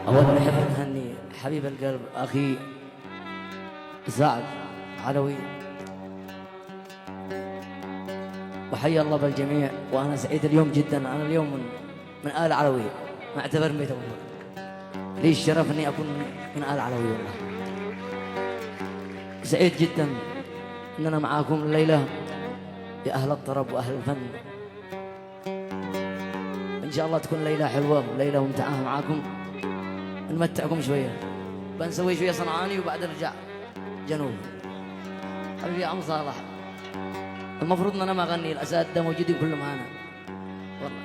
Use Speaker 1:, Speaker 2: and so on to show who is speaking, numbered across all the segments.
Speaker 1: أولا نحب نهني حبيب القلب أخي سعد علوي، وحيا الله بالجميع. وأنا سعيد اليوم جدا، أنا اليوم من آل علوي، ما أعتبر بيت أبوه، لي الشرف أني أكون من آل علوي. والله سعيد جدا أننا معاكم الليلة يا أهل الطرب وأهل الفن. إن شاء الله تكون ليلة حلوة وليلة ممتعة معاكم، نمتعكم شوية، بنسوي شوية صنعاني وبعد نرجع جنوب. حبيبي يا عم صالح، المفروض ان انا ما اغني، الاساتذه موجودين كلهم معانا والله.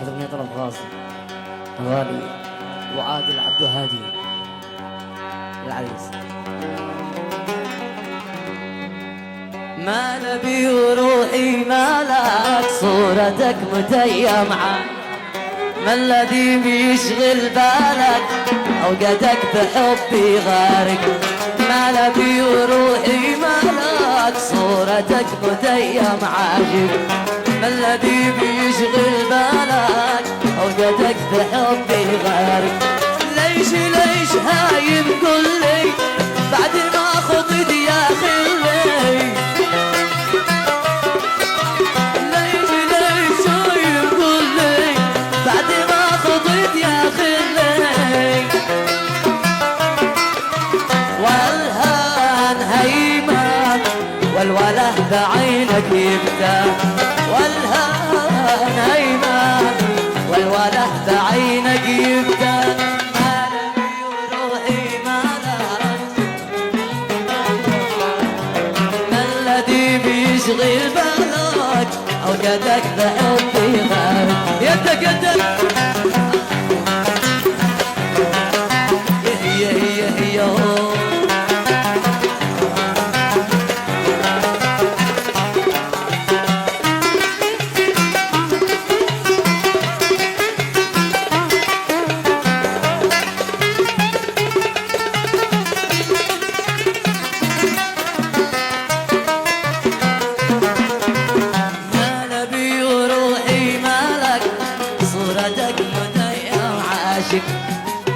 Speaker 1: أغنية طلب خاص غالي وعادل عبد الهادي العريس. ما نبي روحي مالك صورتك متيمعة، ما الذي بيشغل بالك أوقاتك بحبي غارق. ما نبي روحي مالك صورتك متيمعة، ما الذي بيشغل بالك أوقاتك بحبي غارق. ليش هايم قل لي بعد ما خضت يا خلي، ليش هايم قل لي بعد ما خضت يا خلي. والهان هيمان والوله بعينك يبكى، والهان هيمان والوله بعينك يبكى. ما نبي روحي مالك، ما الذي بيشغل بالك أوقاتك بحبي غارق. يدك يدك هي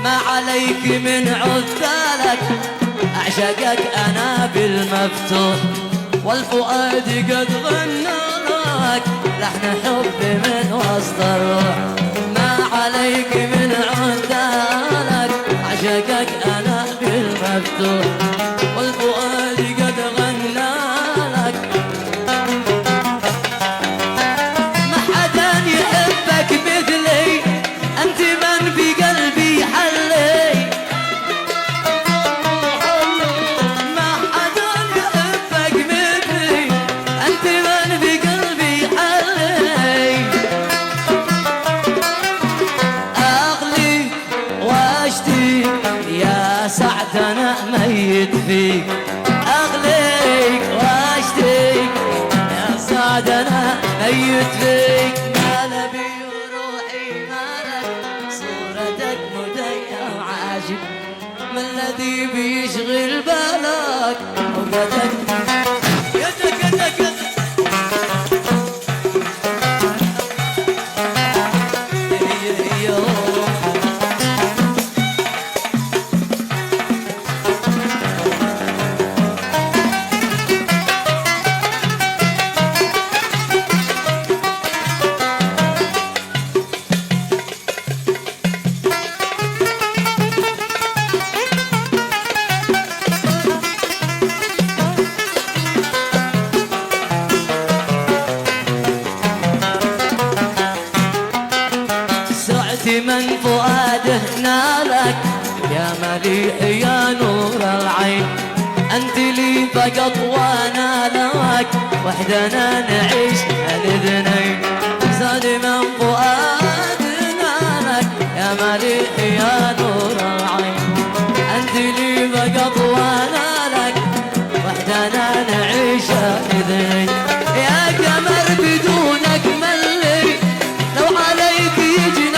Speaker 1: ما عليك من عذالك، أعشقك أنا بالمفتوح، والفؤاد قد غنالك لحن حب من وسط الروح. ما عليك من عذالك، أعشقك أنا بالمفتوح، والفؤاد قد غنالك. ما حدا يحبك مثلي، أنت من بقلبي حلي. ما حدا يحبك مثلي، أنت من بقلبي حلي. ميت فيك اغليك واشتيك يا سعد انا ميت فيك قلبي وروحي مالك صورتك مديم عاشق ما الذي بيشغل بالك وقتك يدك يدك يدك من فؤاده نالك يا مليح يا نور العين أنت لي فقط وانا لك وحدنا نعيش الاثنين زاد من فؤاده نالك يا مليح يا نور العين أنت لي فقط وانا لك وحدنا نعيش الاثنين يا قمر بدونك ملي لو عليك يجي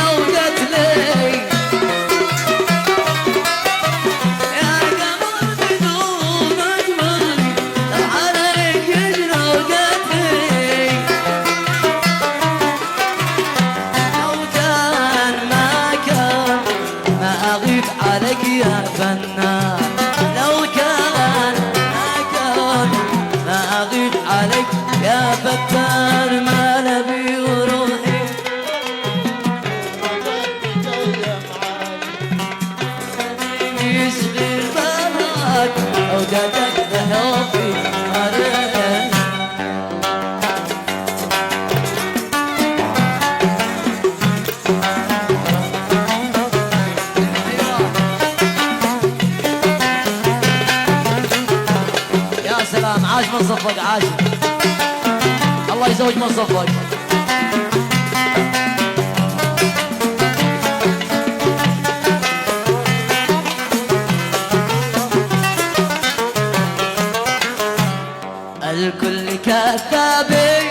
Speaker 1: عليك يا فنان لو كان ما أغيب عليك يا فتان ما نبي وروحي يشغل بالك أوقاتك حبي عليك سلام عاش من صفك عاش الله يزوج من صفك الكل كذابي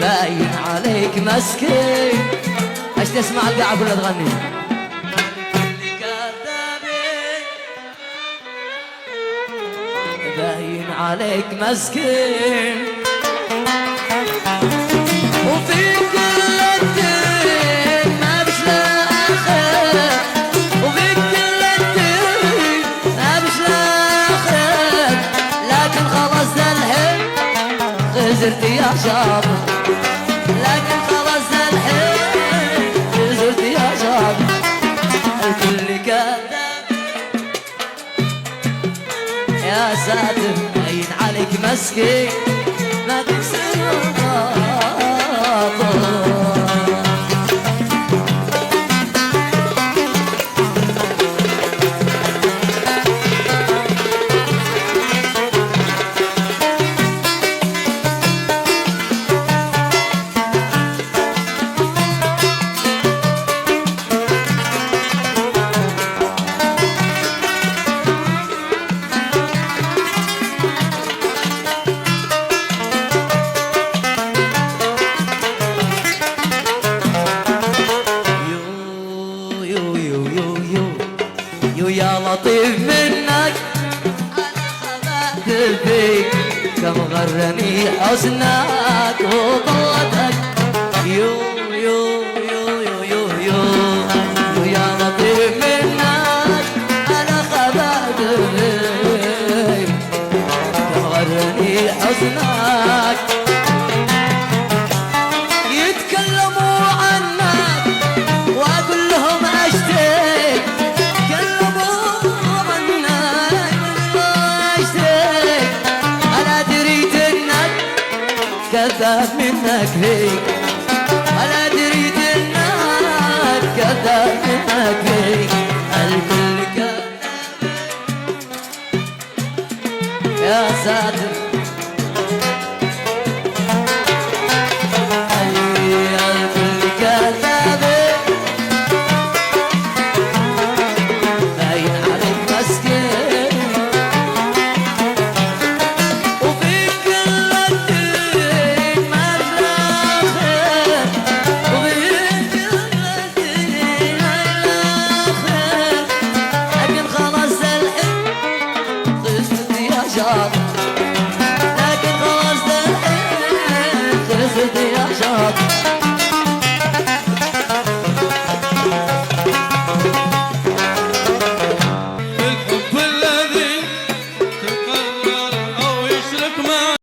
Speaker 1: باين عليك مسكين ايش تسمع القاعة كلها تغني باين عليك مسكين وفي كل الدين ما بشلا خير وفي كل الدين ما بشلا خير لكن خلاص الحين خزرت يا شاطر لكن خلاص الحين خزرت يا شاطر الكل كذاب يا ساتر باين عليك مسكين ما تكسر يا لطيف منك أنا خبأت فيك كم غرني حسنك وطلتك يو يو يو يو يو يو يا لطيف منك أنا خبأت فيك كم غرني حسنك يتكلموا عنك وأقول لهم أشتيك كذاب منك هيك أنا دريت إنك كذاب منك هيك الكل كذاب يا ساتر